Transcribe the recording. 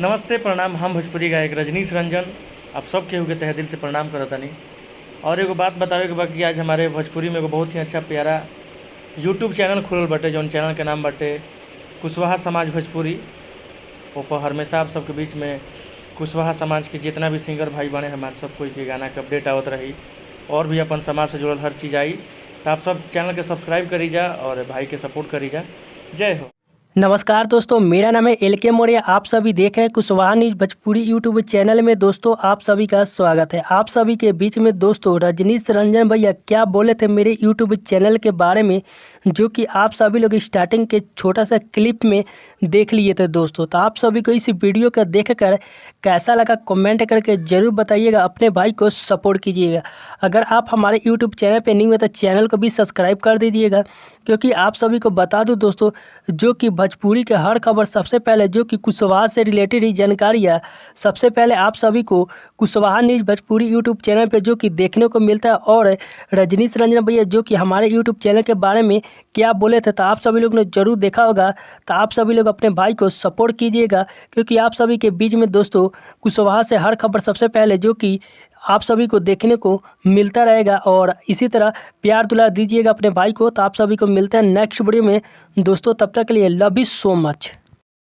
नमस्ते प्रणाम। हम भोजपुरी गायक रजनीश रंजन आप सब केहू के तहे दिल से प्रणाम करतानी। और एगो बात बतावे के बा कि आज हमारे भोजपुरी में एगो बहुत ही अच्छा प्यारा यूट्यूब चैनल खुलल बाटे, जौन चैनल के नाम बाटे कुशवाहा समाज भोजपुरी। ओपर हमेशा आप सबके बीच में कुशवाहा समाज के जितना भी सिंगर भाई बने हमारे सब कोई के गाना के अपडेट आवत रही और भी अपन समाज से जुड़ल हर चीज़ आई। तो आप सब चैनल के सब्सक्राइब करी जा और भाई के सपोर्ट करी जा। जय हो। नमस्कार दोस्तों, मेरा नाम है एल के मौर्य। आप सभी देख रहे हैं Kushwaha news Bhojpuri YouTube channel में। दोस्तों आप सभी का स्वागत है। आप सभी के बीच में दोस्तों रजनीश रंजन भैया क्या बोले थे मेरे यूट्यूब चैनल के बारे में, जो कि आप सभी लोग स्टार्टिंग के छोटा सा क्लिप में देख लिए थे दोस्तों। तो आप सभी को इस वीडियो को देख कर कैसा लगा कमेंट करके ज़रूर बताइएगा, अपने भाई को सपोर्ट कीजिएगा। अगर आप हमारे यूट्यूब चैनल पर न्यू है तो चैनल को भी सब्सक्राइब कर दीजिएगा, क्योंकि आप सभी को बता दूं दोस्तों, जो कि भोजपुरी के हर खबर सबसे पहले, जो कि कुशवाहा से रिलेटेड ही जानकारियाँ सबसे पहले आप सभी को Kushwaha news Bhojpuri YouTube channel पे जो कि देखने को मिलता है। और रजनीश रंजन भैया जो कि हमारे यूट्यूब चैनल के बारे में क्या बोले थे, तो आप सभी लोग ने जरूर देखा होगा। तो आप सभी लोग अपने भाई को सपोर्ट कीजिएगा, क्योंकि आप सभी के बीच में दोस्तों कुशवाहा से हर खबर सबसे पहले जो कि आप सभी को देखने को मिलता रहेगा। और इसी तरह प्यार दुलार दीजिएगा अपने भाई को। तो आप सभी को मिलते हैं नेक्स्ट वीडियो में दोस्तों। तब तक के लिए लव यू सो मच।